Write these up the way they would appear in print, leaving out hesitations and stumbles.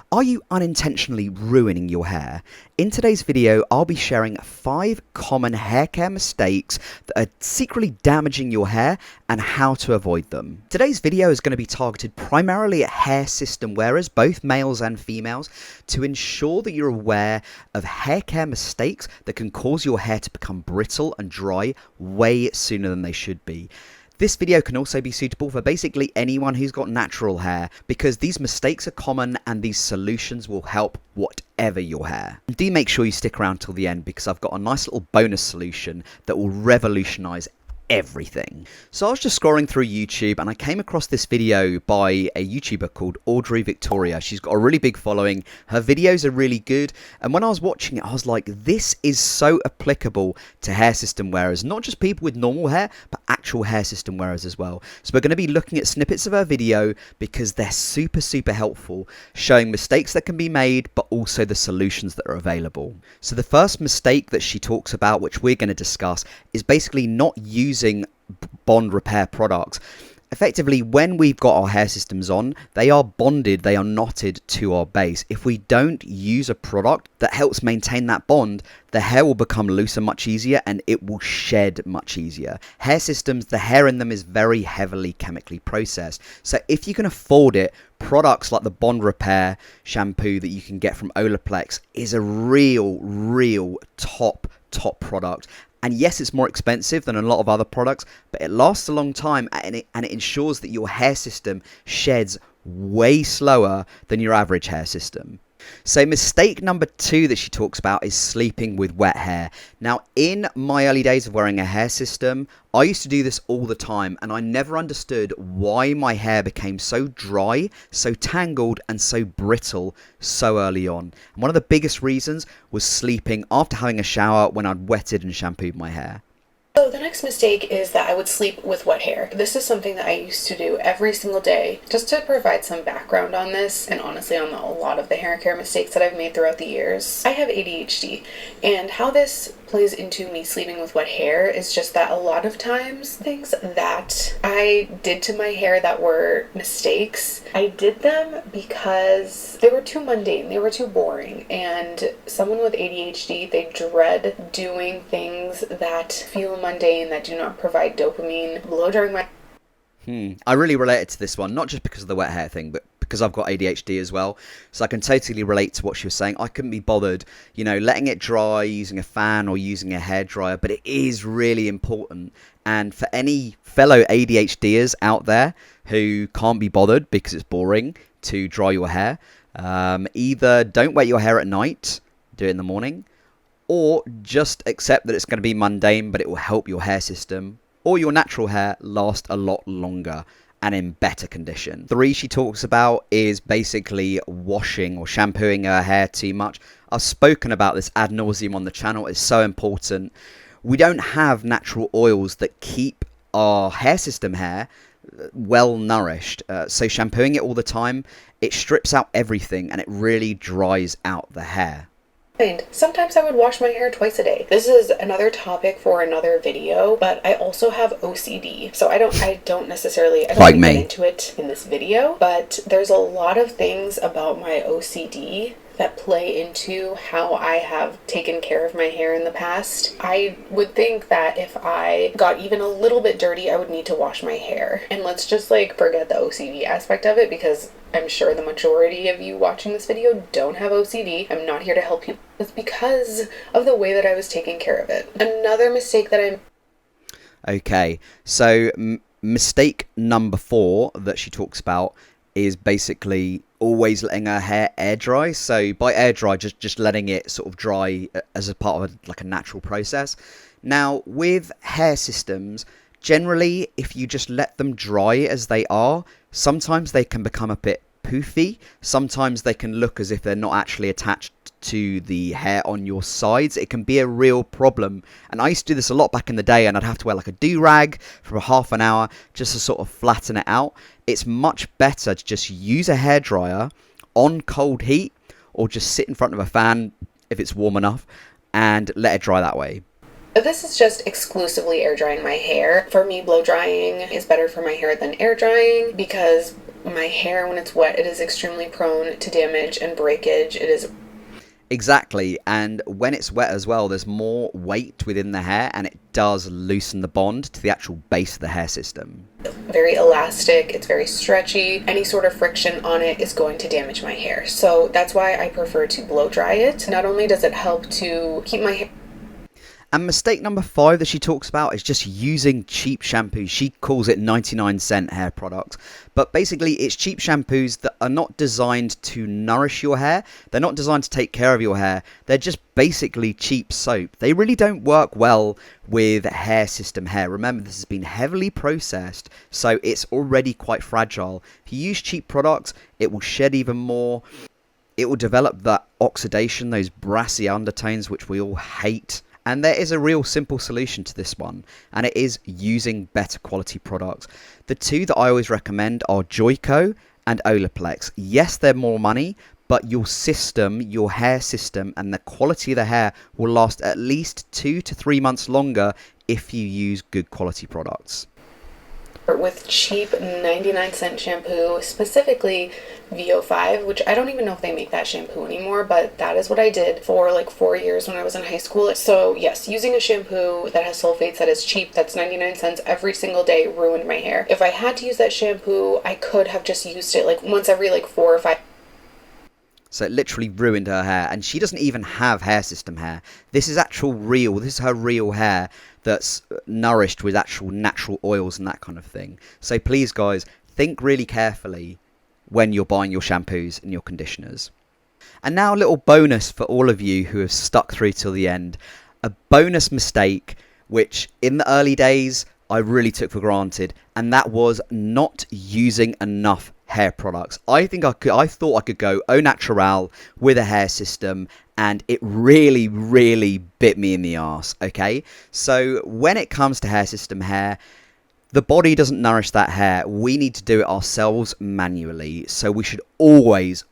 Are you unintentionally ruining your hair? In today's video, I'll be sharing 5 common hair care mistakes that are secretly damaging your hair and how to avoid them. Today's video is going to be targeted primarily at hair system wearers, both males and females, to ensure that you're aware of hair care mistakes that can cause your hair to become brittle and dry way sooner than they should be. This video can also be suitable for basically anyone who's got natural hair, because these mistakes are common and these solutions will help whatever your hair. And do make sure you stick around till the end, because I've got a nice little bonus solution that will revolutionize everything. So I was just scrolling through YouTube and I came across this video by a YouTuber called Audrey Victoria. She's got a really big following. Her videos are really good. And when I was watching it, I was like, this is so applicable to hair system wearers, not just people with normal hair, but actual hair system wearers as well. So we're going to be looking at snippets of her video because they're super helpful, showing mistakes that can be made, but also the solutions that are available. So the first mistake that she talks about, which we're going to discuss, is basically not using bond repair products. Effectively, when we've got our hair systems on, they are bonded, they are knotted to our base. If we don't use a product that helps maintain that bond, the hair will become looser much easier and it will shed much easier. Hair systems, the hair in them is very heavily chemically processed. So if you can afford it, products like the Bond Repair shampoo that you can get from Olaplex is a real top product. And yes, it's more expensive than a lot of other products, but it lasts a long time and it ensures that your hair system sheds way slower than your average hair system. So mistake number 2 that she talks about is sleeping with wet hair. Now, in my early days of wearing a hair system, I used to do this all the time and I never understood why my hair became so dry, so tangled and so brittle so early on. And one of the biggest reasons was sleeping after having a shower when I'd wetted and shampooed my hair. So the next mistake is that I would sleep with wet hair. This is something that I used to do every single day. Just to provide some background on this, and honestly on a lot of the hair care mistakes that I've made throughout the years, I have ADHD, and how this plays into me sleeping with wet hair is just that a lot of times things that I did to my hair that were mistakes, I did them because they were too mundane, they were too boring, and someone with ADHD, they dread doing things that feel mundane, that do not provide dopamine. Blow drying my I really related to this one, not just because of the wet hair thing, but because I've got ADHD as well. So I can totally relate to what she was saying. I couldn't be bothered, letting it dry using a fan or using a hairdryer, but it is really important. And for any fellow ADHDers out there who can't be bothered because it's boring to dry your hair, either don't wet your hair at night, do it in the morning, or just accept that it's going to be mundane, but it will help your hair system or your natural hair last a lot longer and in better condition. 3 she talks about is basically washing or shampooing her hair too much. I've spoken about this ad nauseum on the channel. It's so important. We don't have natural oils that keep our hair system hair well nourished. So shampooing it all the time, it strips out everything and it really dries out the hair. Sometimes I would wash my hair twice a day. This is another topic for another video, but I also have OCD. So I don't necessarily get into it in this video, but there's a lot of things about my OCD that play into how I have taken care of my hair in the past. I would think that if I got even a little bit dirty, I would need to wash my hair. And let's just forget the OCD aspect of it, because I'm sure the majority of you watching this video don't have OCD. I'm not here to help you. It's because of the way that I was taking care of it. Another mistake that I'm... Okay, so mistake number 4 that she talks about is basically always letting her hair air dry. So by air dry, just letting it sort of dry as a part of a natural process. Now with hair systems, generally if you just let them dry as they are, sometimes they can become a bit poofy. Sometimes they can look as if they're not actually attached to the hair on your sides. It can be a real problem, and I used to do this a lot back in the day, and I'd have to wear a do-rag for half an hour just to sort of flatten it out. It's much better to just use a hairdryer on cold heat, or just sit in front of a fan if it's warm enough and let it dry that way. This is just exclusively air drying my hair. For me, blow drying is better for my hair than air drying because my hair, when it's wet, it is extremely prone to damage and breakage. It is exactly, and when it's wet as well, there's more weight within the hair, and it does loosen the bond to the actual base of the hair system. Very elastic, it's very stretchy. Any sort of friction on it is going to damage my hair. So that's why I prefer to blow dry it. Not only does it help to keep my hair. And mistake number 5 that she talks about is just using cheap shampoos. She calls it 99-cent hair products. But basically, it's cheap shampoos that are not designed to nourish your hair. They're not designed to take care of your hair. They're just basically cheap soap. They really don't work well with hair system hair. Remember, this has been heavily processed, so it's already quite fragile. If you use cheap products, it will shed even more. It will develop that oxidation, those brassy undertones, which we all hate. And there is a real simple solution to this one, and it is using better quality products. The two that I always recommend are Joico and Olaplex. Yes, they're more money, but your system, your hair system, and the quality of the hair will last at least 2 to 3 months longer if you use good quality products. With cheap 99-cent shampoo, specifically VO5, which I don't even know if they make that shampoo anymore, but that is what I did for like 4 years when I was in high school. So yes, using a shampoo that has sulfates, that is cheap, that's 99 cents every single day, ruined my hair. If I had to use that shampoo, I could have just used it like once every like 4 or 5. So it literally ruined her hair, and she doesn't even have hair system hair. This is this is her real hair that's nourished with actual natural oils and that kind of thing. So please guys, think really carefully when you're buying your shampoos and your conditioners. And now a little bonus for all of you who have stuck through till the end. A bonus mistake, which in the early days I really took for granted, and that was not using enough hair products. I thought I could go au natural with a hair system, and it really bit me in the arse. Okay, so when it comes to hair system hair, the body doesn't nourish that hair. We need to do it ourselves manually. So we should always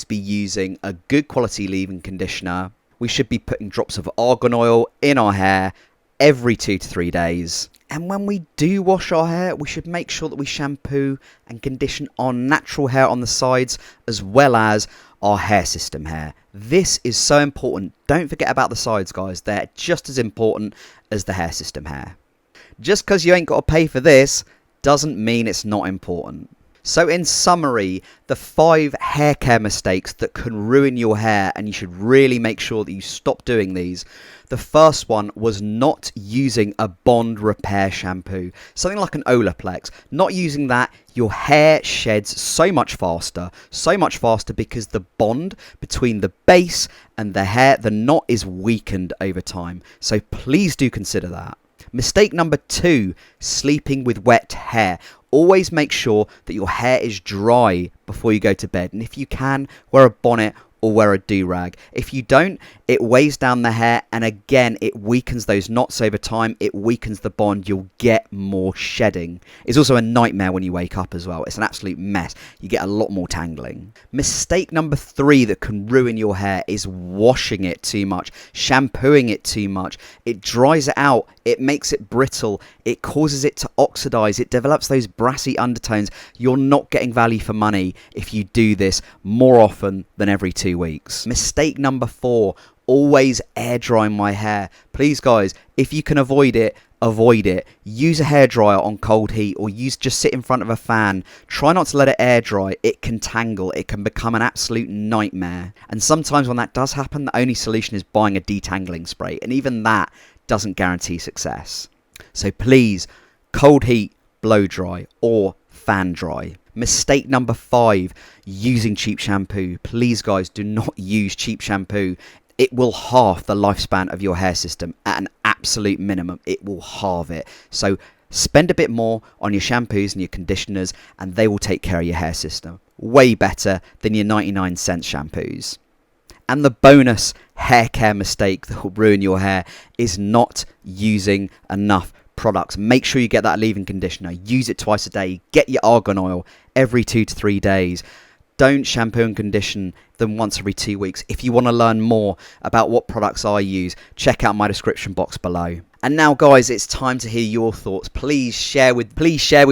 be using a good quality leave-in conditioner. We should be putting drops of argan oil in our hair every 2 to 3 days. And when we do wash our hair, we should make sure that we shampoo and condition our natural hair on the sides as well as our hair system hair. This is so important. Don't forget about the sides, guys. They're just as important as the hair system hair. Just because you ain't got to pay for this doesn't mean it's not important. So in summary, the 5 hair care mistakes that can ruin your hair, and you should really make sure that you stop doing these. The first one was not using a bond repair shampoo, something like an Olaplex. Not using that, your hair sheds so much faster because the bond between the base and the hair, the knot is weakened over time. So please do consider that. Mistake number 2, sleeping with wet hair. Always make sure that your hair is dry before you go to bed. And if you can, wear a bonnet or wear a do-rag. If you don't, it weighs down the hair, and again, it weakens those knots over time. It weakens the bond. You'll get more shedding. It's also a nightmare when you wake up as well. It's an absolute mess. You get a lot more tangling. Mistake number 3 that can ruin your hair is washing it too much, shampooing it too much. It dries it out. It makes it brittle. It causes it to oxidize. It develops those brassy undertones. You're not getting value for money if you do this more often than every 2 weeks. Mistake number 4, always air dry my hair. Please guys, if you can avoid it, avoid it. Use a hairdryer on cold heat, or just sit in front of a fan. Try not to let it air dry. It can tangle. It can become an absolute nightmare. And sometimes when that does happen, the only solution is buying a detangling spray, and even that doesn't guarantee success. So please, cold heat, blow dry, or fan dry. Mistake number 5, using cheap shampoo. Please guys, do not use cheap shampoo. It will halve the lifespan of your hair system at an absolute minimum. It will halve it. So spend a bit more on your shampoos and your conditioners, and they will take care of your hair system way better than your 99-cent shampoos. And the bonus hair care mistake that will ruin your hair is not using enough products. Make sure you get that leave-in conditioner. Use it twice a day. Get your argan oil every 2 to 3 days. Don't shampoo and condition them once every 2 weeks. If you want to learn more about what products I use, check out my description box below. And now guys, it's time to hear your thoughts. Please share with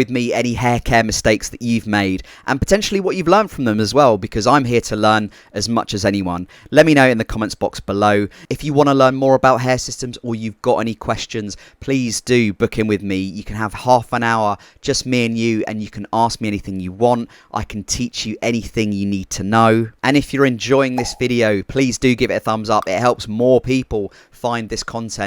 me any hair care mistakes that you've made and potentially what you've learned from them as well, because I'm here to learn as much as anyone. Let me know in the comments box below. If you want to learn more about hair systems or you've got any questions, please do book in with me. You can have half an hour, just me and you can ask me anything you want. I can teach you anything you need to know. And if you're enjoying this video, please do give it a thumbs up. It helps more people find this content.